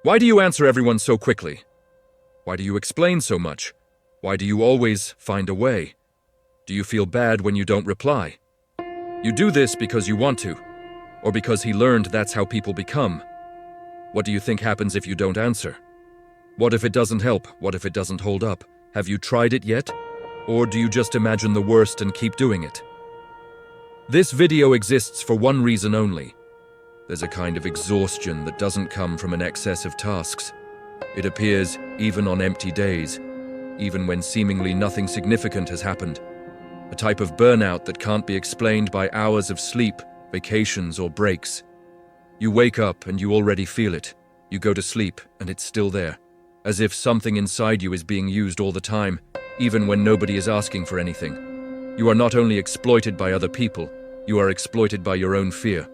Why do you answer everyone so quickly? Why do you explain so much? Why do you always find a way? Do you feel bad when you don't reply? You do this because you want to, or because he learned that's how people become. What do you think happens if you don't answer? What if it doesn't help? What if it doesn't hold up? Have you tried it yet? Or do you just imagine the worst and keep doing it? This video exists for one reason only. There's a kind of exhaustion that doesn't come from an excess of tasks. It appears even on empty days, even when seemingly nothing significant has happened. A type of burnout that can't be explained by hours of sleep, vacations, or breaks. You wake up and you already feel it. You go to sleep and it's still there, as if something inside you is being used all the time, even when nobody is asking for anything. You are not only exploited by other people, you are exploited by your own fear.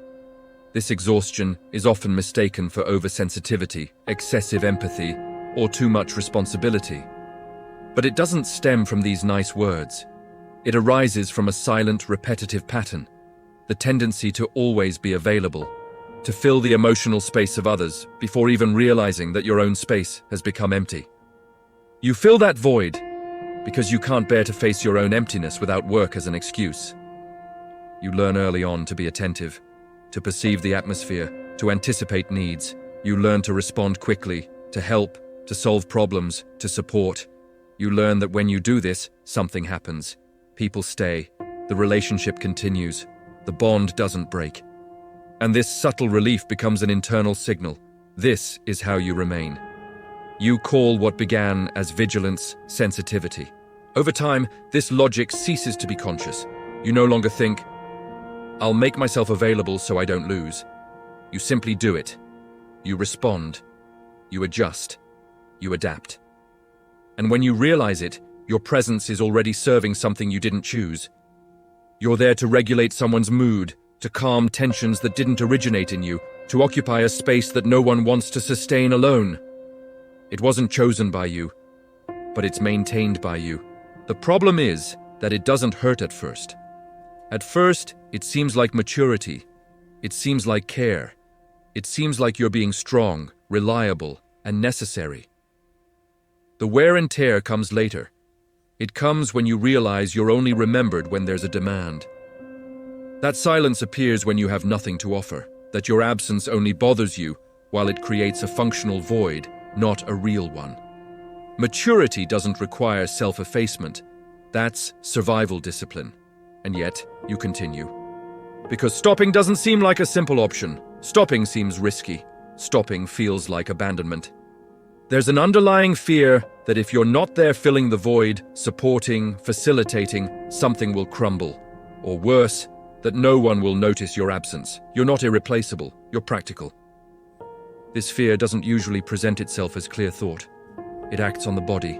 This exhaustion is often mistaken for oversensitivity, excessive empathy, or too much responsibility. But it doesn't stem from these nice words. It arises from a silent, repetitive pattern, the tendency to always be available, to fill the emotional space of others before even realizing that your own space has become empty. You fill that void because you can't bear to face your own emptiness without work as an excuse. You learn early on to be attentive, to perceive the atmosphere, to anticipate needs. You learn to respond quickly, to help, to solve problems, to support. You learn that when you do this, something happens. People stay, the relationship continues, the bond doesn't break. And this subtle relief becomes an internal signal. This is how you remain. You call what began as vigilance sensitivity. Over time, this logic ceases to be conscious. You no longer think, I'll make myself available so I don't lose. You simply do it. You respond. You adjust. You adapt. And when you realize it, your presence is already serving something you didn't choose. You're there to regulate someone's mood, to calm tensions that didn't originate in you, to occupy a space that no one wants to sustain alone. It wasn't chosen by you, but it's maintained by you. The problem is that it doesn't hurt at first. At first, it seems like maturity. It seems like care. It seems like you're being strong, reliable, and necessary. The wear and tear comes later. It comes when you realize you're only remembered when there's a demand. That silence appears when you have nothing to offer, that your absence only bothers you while it creates a functional void, not a real one. Maturity doesn't require self-effacement. That's survival discipline. And yet, you continue. Because stopping doesn't seem like a simple option. Stopping seems risky. Stopping feels like abandonment. There's an underlying fear that if you're not there filling the void, supporting, facilitating, something will crumble. Or worse, that no one will notice your absence. You're not irreplaceable, you're practical. This fear doesn't usually present itself as clear thought. It acts on the body,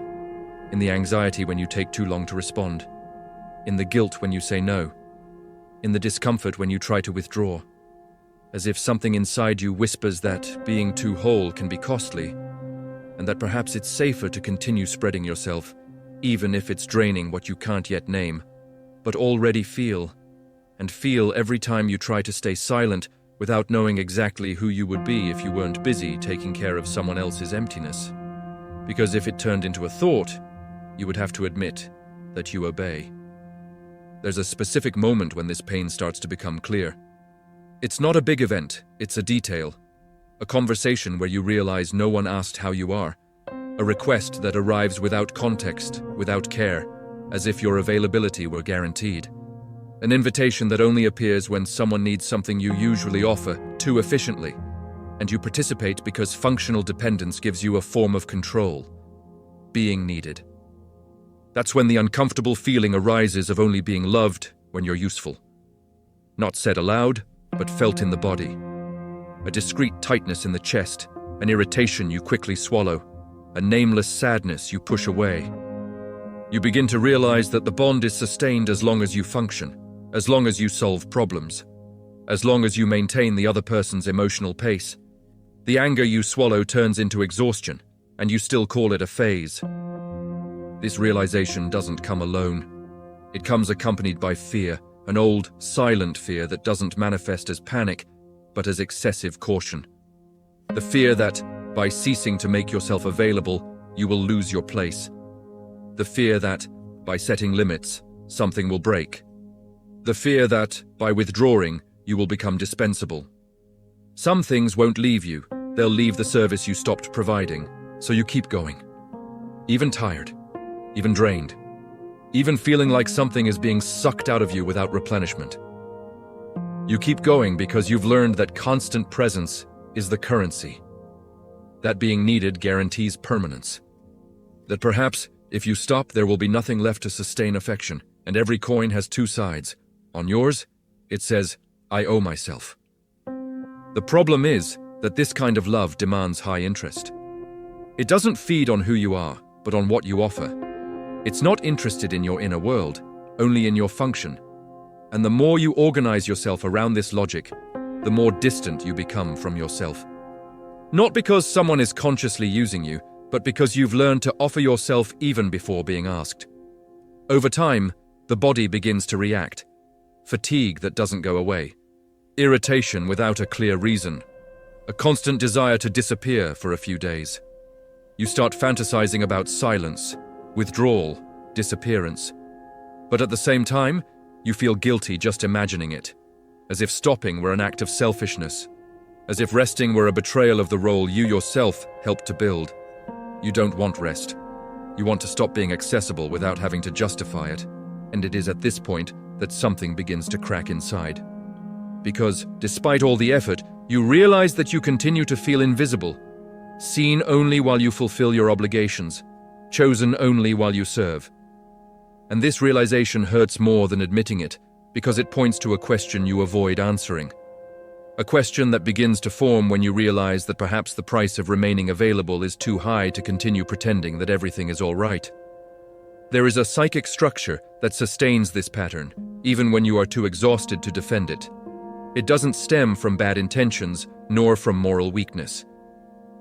in the anxiety when you take too long to respond, in the guilt when you say no, in the discomfort when you try to withdraw, as if something inside you whispers that being too whole can be costly, and that perhaps it's safer to continue spreading yourself, even if it's draining what you can't yet name, but already feel, and feel every time you try to stay silent without knowing exactly who you would be if you weren't busy taking care of someone else's emptiness. Because if it turned into a thought, you would have to admit that you obey. There's a specific moment when this pain starts to become clear. It's not a big event, it's a detail. A conversation where you realize no one asked how you are. A request that arrives without context, without care, as if your availability were guaranteed. An invitation that only appears when someone needs something you usually offer too efficiently, and you participate because functional dependence gives you a form of control. Being needed. That's when the uncomfortable feeling arises of only being loved when you're useful. Not said aloud, but felt in the body. A discreet tightness in the chest, an irritation you quickly swallow, a nameless sadness you push away. You begin to realize that the bond is sustained as long as you function, as long as you solve problems, as long as you maintain the other person's emotional pace. The anger you swallow turns into exhaustion, and you still call it a phase. This realization doesn't come alone. It comes accompanied by fear, an old, silent fear that doesn't manifest as panic, but as excessive caution. The fear that, by ceasing to make yourself available, you will lose your place. The fear that, by setting limits, something will break. The fear that, by withdrawing, you will become dispensable. Some things won't leave you, they'll leave the service you stopped providing, so you keep going. Even tired, even drained, even feeling like something is being sucked out of you without replenishment. You keep going because you've learned that constant presence is the currency. That being needed guarantees permanence. That perhaps, if you stop, there will be nothing left to sustain affection, and every coin has two sides. On yours, it says, I owe myself. The problem is that this kind of love demands high interest. It doesn't feed on who you are, but on what you offer. It's not interested in your inner world, only in your function. And the more you organize yourself around this logic, the more distant you become from yourself. Not because someone is consciously using you, but because you've learned to offer yourself even before being asked. Over time, the body begins to react. Fatigue that doesn't go away. Irritation without a clear reason. A constant desire to disappear for a few days. You start fantasizing about silence, withdrawal, disappearance. But at the same time, you feel guilty just imagining it, as if stopping were an act of selfishness, as if resting were a betrayal of the role you yourself helped to build. You don't want rest. You want to stop being accessible without having to justify it, and it is at this point that something begins to crack inside. Because, despite all the effort, you realize that you continue to feel invisible, seen only while you fulfill your obligations, chosen only while you serve. And this realization hurts more than admitting it, because it points to a question you avoid answering. A question that begins to form when you realize that perhaps the price of remaining available is too high to continue pretending that everything is all right. There is a psychic structure that sustains this pattern, even when you are too exhausted to defend it. It doesn't stem from bad intentions, nor from moral weakness.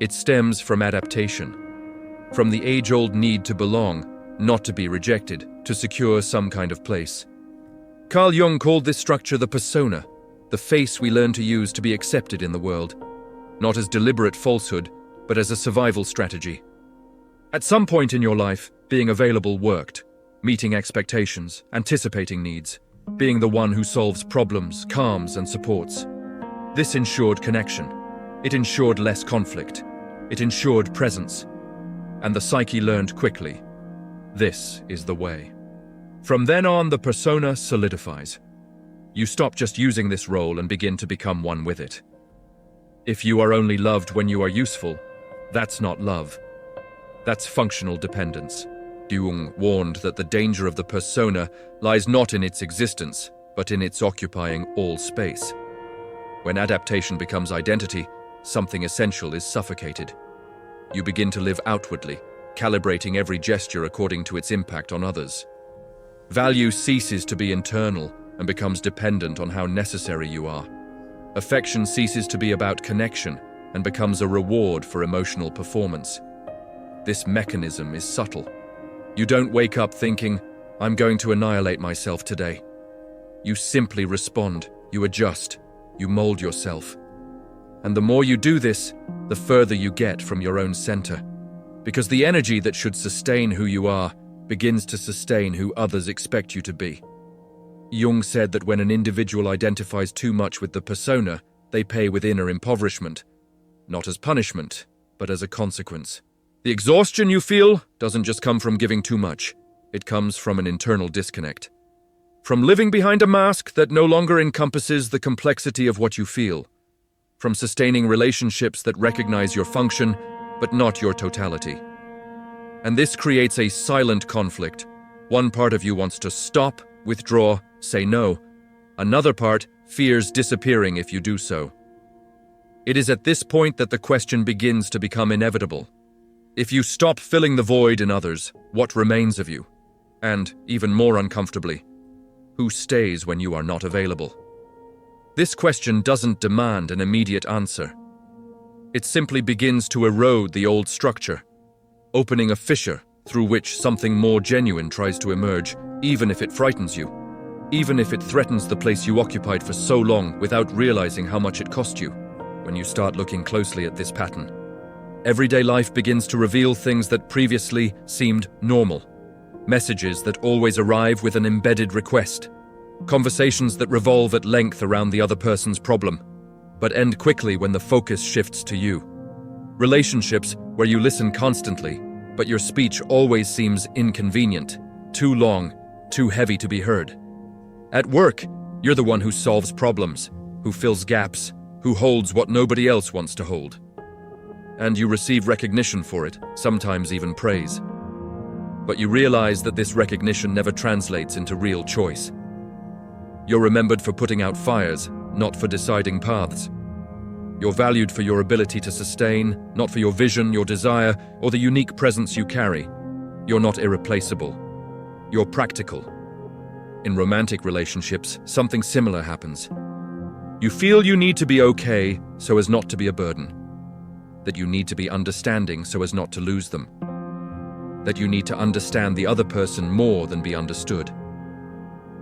It stems from adaptation, from the age-old need to belong, not to be rejected, to secure some kind of place. Carl Jung called this structure the persona, the face we learn to use to be accepted in the world, not as deliberate falsehood, but as a survival strategy. At some point in your life, being available worked, meeting expectations, anticipating needs, being the one who solves problems, calms, and supports. This ensured connection. It ensured less conflict. It ensured presence. And the psyche learned quickly, this is the way. From then on, the persona solidifies. You stop just using this role and begin to become one with it. If you are only loved when you are useful, that's not love. That's functional dependence. Jung warned that the danger of the persona lies not in its existence, but in its occupying all space. When adaptation becomes identity, something essential is suffocated. You begin to live outwardly, calibrating every gesture according to its impact on others. Value ceases to be internal and becomes dependent on how necessary you are. Affection ceases to be about connection and becomes a reward for emotional performance. This mechanism is subtle. You don't wake up thinking, I'm going to annihilate myself today. You simply respond, you adjust, you mold yourself. And the more you do this, the further you get from your own center. Because the energy that should sustain who you are begins to sustain who others expect you to be. Jung said that when an individual identifies too much with the persona, they pay with inner impoverishment, not as punishment, but as a consequence. The exhaustion you feel doesn't just come from giving too much. It comes from an internal disconnect. From living behind a mask that no longer encompasses the complexity of what you feel. From sustaining relationships that recognize your function, but not your totality. And this creates a silent conflict. One part of you wants to stop, withdraw, say no. Another part fears disappearing if you do so. It is at this point that the question begins to become inevitable. If you stop filling the void in others, what remains of you? And, even more uncomfortably, who stays when you are not available? This question doesn't demand an immediate answer. It simply begins to erode the old structure, opening a fissure through which something more genuine tries to emerge, even if it frightens you, even if it threatens the place you occupied for so long without realizing how much it cost you. When you start looking closely at this pattern, Everyday life begins to reveal things that previously seemed normal. Messages that always arrive with an embedded request. Conversations that revolve at length around the other person's problem, but end quickly when the focus shifts to you. Relationships where you listen constantly, but your speech always seems inconvenient, too long, too heavy to be heard. At work, you're the one who solves problems, who fills gaps, who holds what nobody else wants to hold. And you receive recognition for it, sometimes even praise. But you realize that this recognition never translates into real choice. You're remembered for putting out fires, not for deciding paths. You're valued for your ability to sustain, not for your vision, your desire, or the unique presence you carry. You're not irreplaceable. You're practical. In romantic relationships, something similar happens. You feel you need to be okay so as not to be a burden. That you need to be understanding so as not to lose them. That you need to understand the other person more than be understood.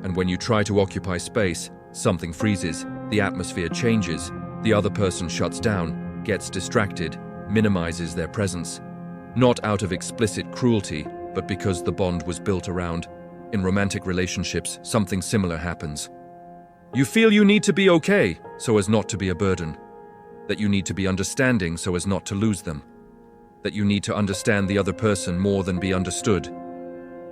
And when you try to occupy space, something freezes, the atmosphere changes, the other person shuts down, gets distracted, minimizes their presence. Not out of explicit cruelty, but because the bond was built around. In romantic relationships, something similar happens. You feel you need to be okay so as not to be a burden. That you need to be understanding so as not to lose them. That you need to understand the other person more than be understood.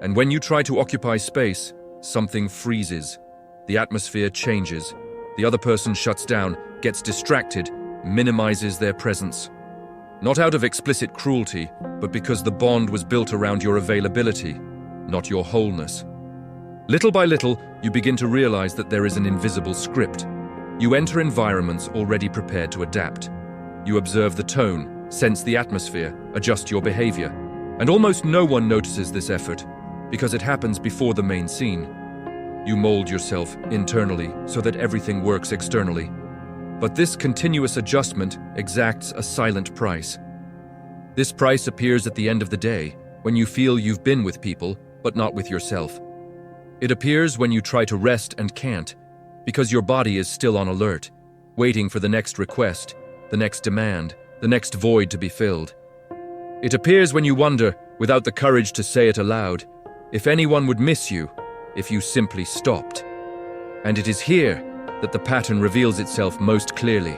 And when you try to occupy space, something freezes. The atmosphere changes. The other person shuts down, gets distracted, minimizes their presence. Not out of explicit cruelty, but because the bond was built around your availability, not your wholeness. Little by little, you begin to realize that there is an invisible script. You enter environments already prepared to adapt. You observe the tone, sense the atmosphere, adjust your behavior. And almost no one notices this effort, because it happens before the main scene. You mold yourself internally so that everything works externally. But this continuous adjustment exacts a silent price. This price appears at the end of the day, when you feel you've been with people, but not with yourself. It appears when you try to rest and can't, because your body is still on alert, waiting for the next request, the next demand, the next void to be filled. It appears when you wonder, without the courage to say it aloud, if anyone would miss you, if you simply stopped. And it is here that the pattern reveals itself most clearly.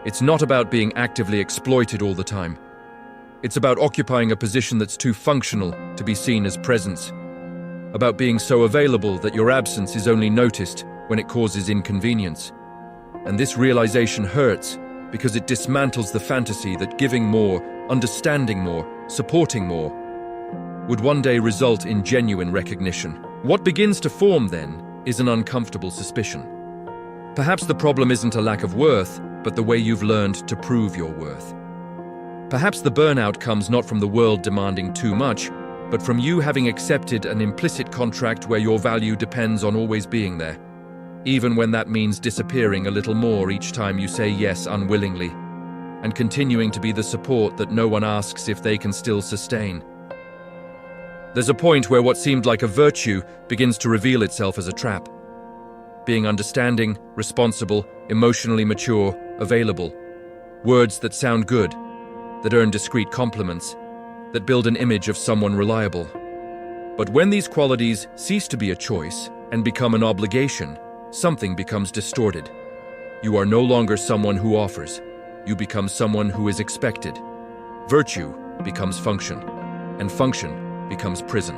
It's not about being actively exploited all the time. It's about occupying a position that's too functional to be seen as presence. About being so available that your absence is only noticed when it causes inconvenience. And this realization hurts because it dismantles the fantasy that giving more, understanding more, supporting more would one day result in genuine recognition. What begins to form then is an uncomfortable suspicion. Perhaps the problem isn't a lack of worth, but the way you've learned to prove your worth. Perhaps the burnout comes not from the world demanding too much, but from you having accepted an implicit contract where your value depends on always being there, even when that means disappearing a little more each time you say yes unwillingly, and continuing to be the support that no one asks if they can still sustain. There's a point where what seemed like a virtue begins to reveal itself as a trap. Being understanding, responsible, emotionally mature, available. Words that sound good, that earn discreet compliments, that build an image of someone reliable. But when these qualities cease to be a choice and become an obligation, something becomes distorted. You are no longer someone who offers. You become someone who is expected. Virtue becomes function, and function becomes prison.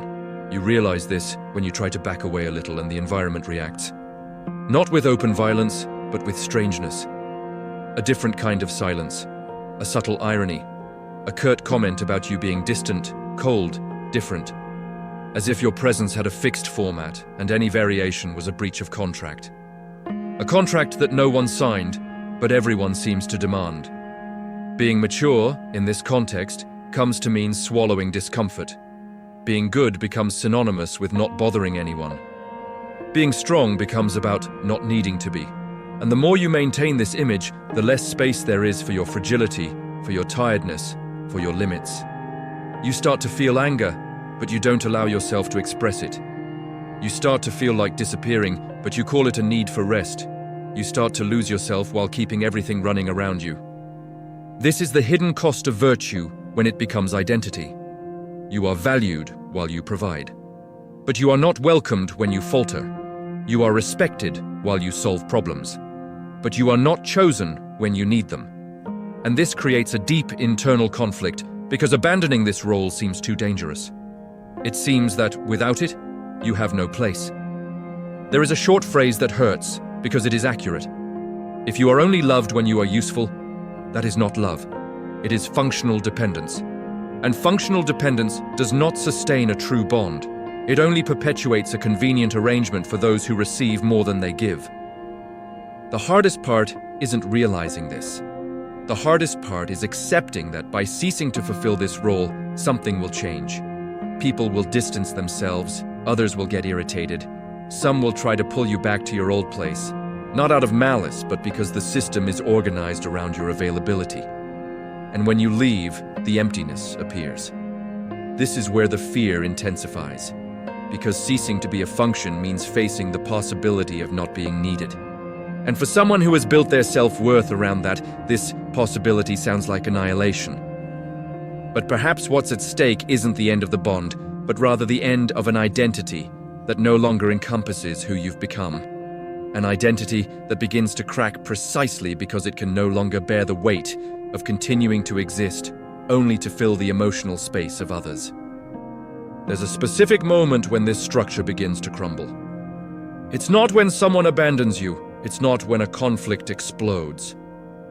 You realize this when you try to back away a little and the environment reacts. Not with open violence, but with strangeness. A different kind of silence, a subtle irony, a curt comment about you being distant, cold, different, as if your presence had a fixed format and any variation was a breach of contract. A contract that no one signed, but everyone seems to demand. Being mature, in this context, comes to mean swallowing discomfort. Being good becomes synonymous with not bothering anyone. Being strong becomes about not needing to be. And the more you maintain this image, the less space there is for your fragility, for your tiredness, for your limits. You start to feel anger, but you don't allow yourself to express it. You start to feel like disappearing, but you call it a need for rest. You start to lose yourself while keeping everything running around you. This is the hidden cost of virtue when it becomes identity. You are valued while you provide. But you are not welcomed when you falter. You are respected while you solve problems. But you are not chosen when you need them. And this creates a deep internal conflict because abandoning this role seems too dangerous. It seems that without it, you have no place. There is a short phrase that hurts because it is accurate. If you are only loved when you are useful, that is not love. It is functional dependence. And functional dependence does not sustain a true bond. It only perpetuates a convenient arrangement for those who receive more than they give. The hardest part isn't realizing this. The hardest part is accepting that by ceasing to fulfill this role, something will change. People will distance themselves, others will get irritated. Some will try to pull you back to your old place, not out of malice, but because the system is organized around your availability. And when you leave, the emptiness appears. This is where the fear intensifies, because ceasing to be a function means facing the possibility of not being needed. And for someone who has built their self-worth around that, this possibility sounds like annihilation. But perhaps what's at stake isn't the end of the bond, but rather the end of an identity that no longer encompasses who you've become. An identity that begins to crack precisely because it can no longer bear the weight of continuing to exist only to fill the emotional space of others. There's a specific moment when this structure begins to crumble. It's not when someone abandons you. It's not when a conflict explodes.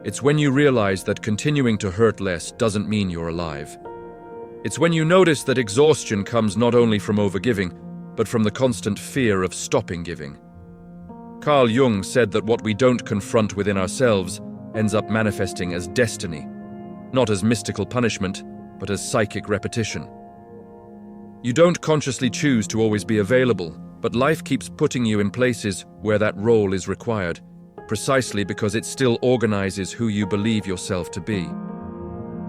It's when you realize that continuing to hurt less doesn't mean you're alive. It's when you notice that exhaustion comes not only from overgiving, but from the constant fear of stopping giving. Carl Jung said that what we don't confront within ourselves ends up manifesting as destiny, not as mystical punishment, but as psychic repetition. You don't consciously choose to always be available, but life keeps putting you in places where that role is required, precisely because it still organizes who you believe yourself to be.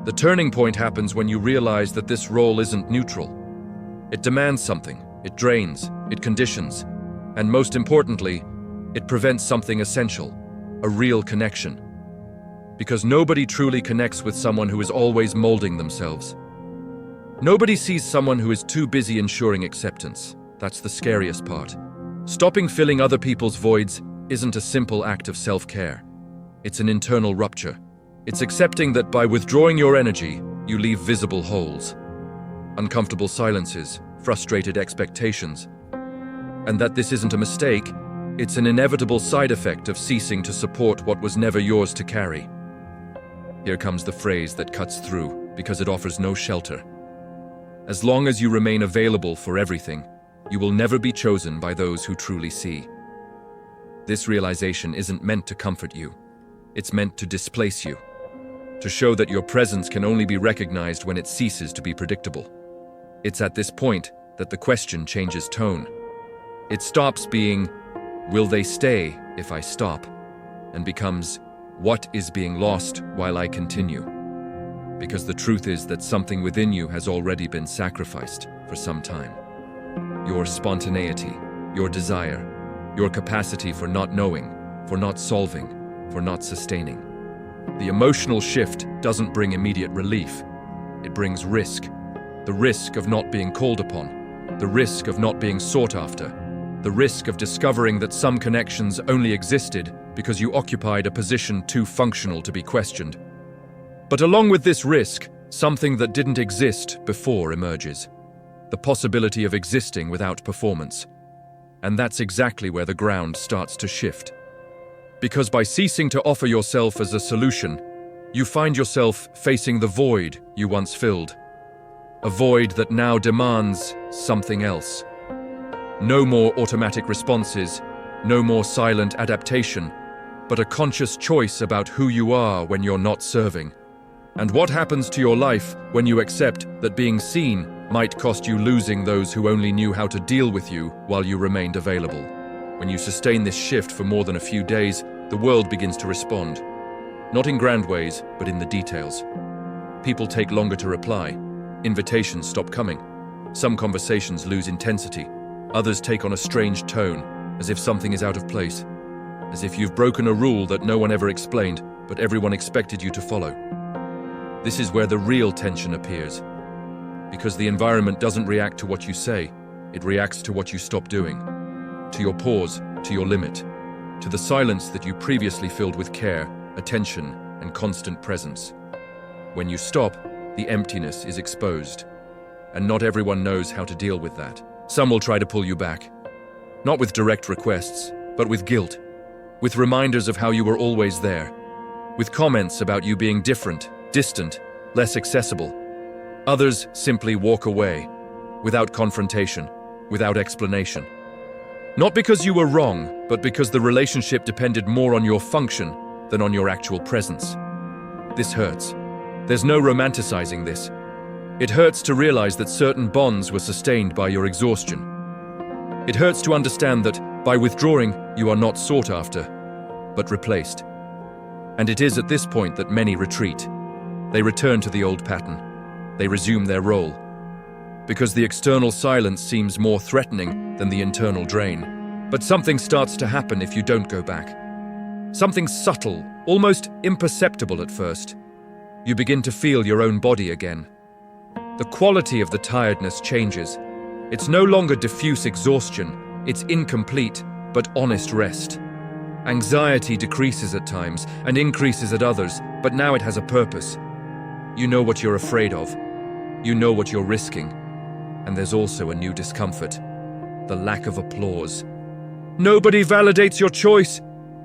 The turning point happens when you realize that this role isn't neutral. It demands something, it drains, it conditions, and most importantly, it prevents something essential, a real connection. Because nobody truly connects with someone who is always molding themselves. Nobody sees someone who is too busy ensuring acceptance. That's the scariest part. Stopping filling other people's voids isn't a simple act of self-care. It's an internal rupture. It's accepting that by withdrawing your energy, you leave visible holes, uncomfortable silences, frustrated expectations. And that this isn't a mistake, it's an inevitable side effect of ceasing to support what was never yours to carry. Here comes the phrase that cuts through, because it offers no shelter. As long as you remain available for everything, you will never be chosen by those who truly see. This realization isn't meant to comfort you. It's meant to displace you, to show that your presence can only be recognized when it ceases to be predictable. It's at this point that the question changes tone. It stops being, "Will they stay if I stop?" and becomes, "What is being lost while I continue?" Because the truth is that something within you has already been sacrificed for some time. Your spontaneity, your desire, your capacity for not knowing, for not solving, for not sustaining. The emotional shift doesn't bring immediate relief. It brings risk. The risk of not being called upon, the risk of not being sought after, the risk of discovering that some connections only existed because you occupied a position too functional to be questioned. But along with this risk, something that didn't exist before emerges. The possibility of existing without performance. And that's exactly where the ground starts to shift. Because by ceasing to offer yourself as a solution, you find yourself facing the void you once filled. A void that now demands something else. No more automatic responses, no more silent adaptation, but a conscious choice about who you are when you're not serving. And what happens to your life when you accept that being seen might cost you losing those who only knew how to deal with you while you remained available. When you sustain this shift for more than a few days, the world begins to respond. Not in grand ways, but in the details. People take longer to reply. Invitations stop coming. Some conversations lose intensity. Others take on a strange tone, as if something is out of place. As if you've broken a rule that no one ever explained, but everyone expected you to follow. This is where the real tension appears. Because the environment doesn't react to what you say, it reacts to what you stop doing. To your pause, to your limit, to the silence that you previously filled with care, attention, and constant presence. When you stop, the emptiness is exposed. And not everyone knows how to deal with that. Some will try to pull you back. Not with direct requests, but with guilt. With reminders of how you were always there. With comments about you being different, distant, less accessible. Others simply walk away, without confrontation, without explanation. Not because you were wrong, but because the relationship depended more on your function than on your actual presence. This hurts. There's no romanticizing this. It hurts to realize that certain bonds were sustained by your exhaustion. It hurts to understand that, by withdrawing, you are not sought after, but replaced. And it is at this point that many retreat. They return to the old pattern. They resume their role. Because the external silence seems more threatening than the internal drain. But something starts to happen if you don't go back. Something subtle, almost imperceptible at first. You begin to feel your own body again. The quality of the tiredness changes. It's no longer diffuse exhaustion, it's incomplete but honest rest. Anxiety decreases at times and increases at others, but now it has a purpose. You know what you're afraid of. You know what you're risking. And there's also a new discomfort. The lack of applause. Nobody validates your choice.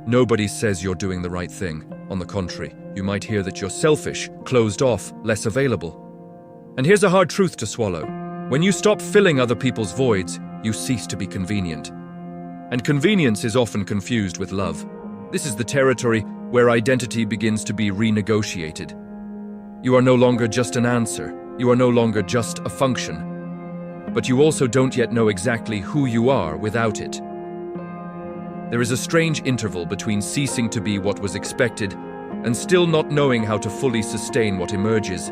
Nobody says you're doing the right thing. On the contrary, you might hear that you're selfish, closed off, less available. And here's a hard truth to swallow. When you stop filling other people's voids, you cease to be convenient. And convenience is often confused with love. This is the territory where identity begins to be renegotiated. You are no longer just an answer. You are no longer just a function. But you also don't yet know exactly who you are without it. There is a strange interval between ceasing to be what was expected and still not knowing how to fully sustain what emerges.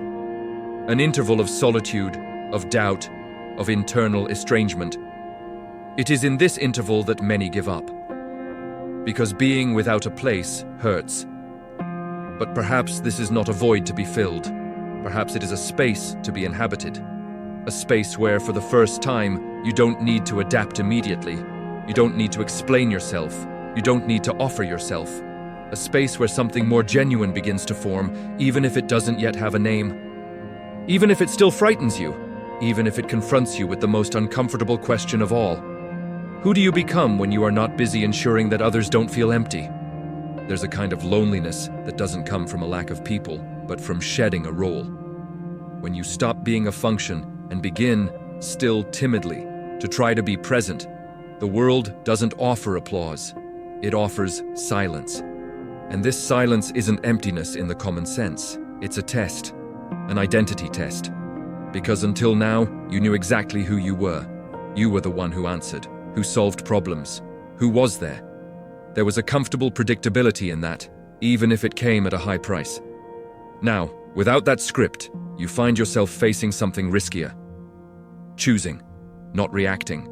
An interval of solitude, of doubt, of internal estrangement. It is in this interval that many give up. Because being without a place hurts. But perhaps this is not a void to be filled. Perhaps it is a space to be inhabited. A space where, for the first time, you don't need to adapt immediately. You don't need to explain yourself. You don't need to offer yourself. A space where something more genuine begins to form, even if it doesn't yet have a name. Even if it still frightens you. Even if it confronts you with the most uncomfortable question of all. Who do you become when you are not busy ensuring that others don't feel empty? There's a kind of loneliness that doesn't come from a lack of people, but from shedding a role. When you stop being a function and begin, still timidly, to try to be present, the world doesn't offer applause. It offers silence. And this silence isn't emptiness in the common sense. It's a test, an identity test. Because until now, you knew exactly who you were. You were the one who answered, who solved problems, who was there. There was a comfortable predictability in that, even if it came at a high price. Now, without that script, you find yourself facing something riskier. Choosing, not reacting.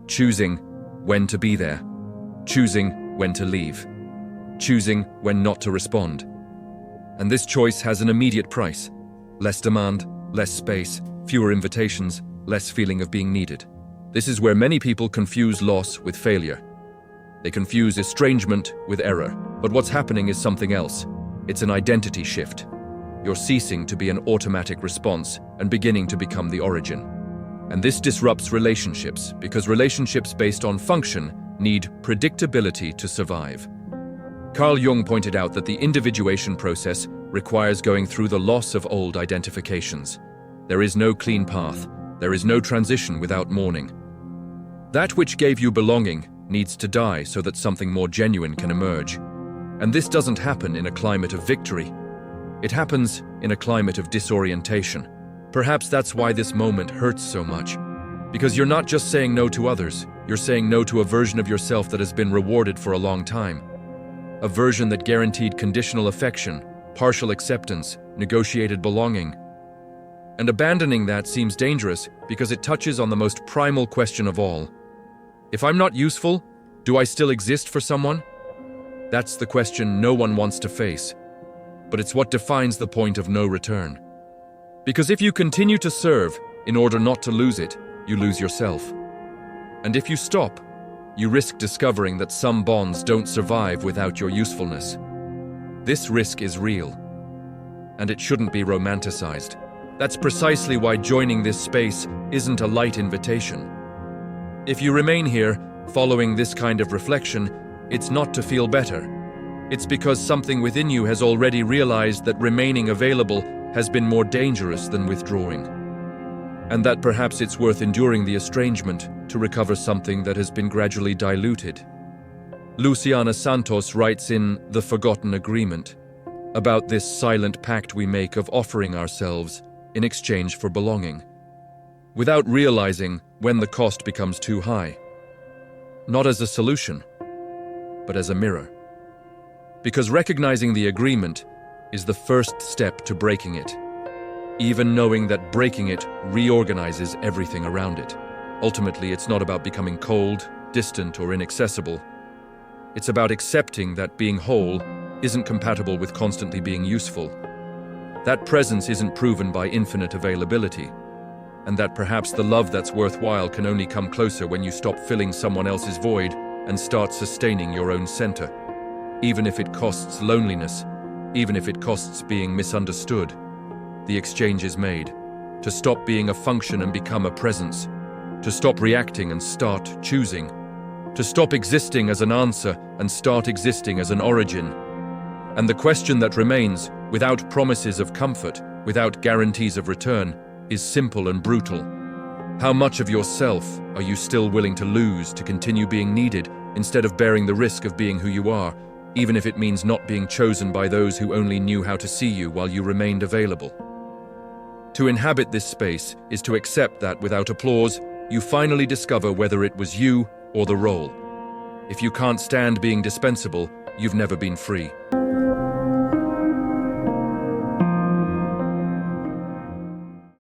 Choosing when to be there. Choosing when to leave. Choosing when not to respond. And this choice has an immediate price. Less demand, less space, fewer invitations, less feeling of being needed. This is where many people confuse loss with failure. They confuse estrangement with error. But what's happening is something else. It's an identity shift. You're ceasing to be an automatic response and beginning to become the origin. And this disrupts relationships because relationships based on function need predictability to survive. Carl Jung pointed out that the individuation process requires going through the loss of old identifications. There is no clean path. There is no transition without mourning. That which gave you belonging needs to die so that something more genuine can emerge. And this doesn't happen in a climate of victory. It happens in a climate of disorientation. Perhaps that's why this moment hurts so much. Because you're not just saying no to others, you're saying no to a version of yourself that has been rewarded for a long time. A version that guaranteed conditional affection, partial acceptance, negotiated belonging. And abandoning that seems dangerous because it touches on the most primal question of all. If I'm not useful, do I still exist for someone? That's the question no one wants to face. but it's what defines the point of no return. Because if you continue to serve in order not to lose it, you lose yourself. And if you stop, you risk discovering that some bonds don't survive without your usefulness. This risk is real, and it shouldn't be romanticized. That's precisely why joining this space isn't a light invitation. If you remain here, following this kind of reflection, it's not to feel better. It's because something within you has already realized that remaining available has been more dangerous than withdrawing, and that perhaps it's worth enduring the estrangement to recover something that has been gradually diluted. Luciana Santos writes in The Forgotten Agreement about this silent pact we make of offering ourselves in exchange for belonging, without realizing when the cost becomes too high. Not as a solution, but as a mirror. Because recognizing the agreement is the first step to breaking it, even knowing that breaking it reorganizes everything around it. Ultimately, it's not about becoming cold, distant, or inaccessible. It's about accepting that being whole isn't compatible with constantly being useful. That presence isn't proven by infinite availability, and that perhaps the love that's worthwhile can only come closer when you stop filling someone else's void and start sustaining your own center. Even if it costs loneliness, even if it costs being misunderstood, the exchange is made. To stop being a function and become a presence. To stop reacting and start choosing. To stop existing as an answer and start existing as an origin. And the question that remains, without promises of comfort, without guarantees of return, is simple and brutal. How much of yourself are you still willing to lose to continue being needed instead of bearing the risk of being who you are, even if it means not being chosen by those who only knew how to see you while you remained available? To inhabit this space is to accept that without applause, you finally discover whether it was you or the role. If you can't stand being dispensable, you've never been free.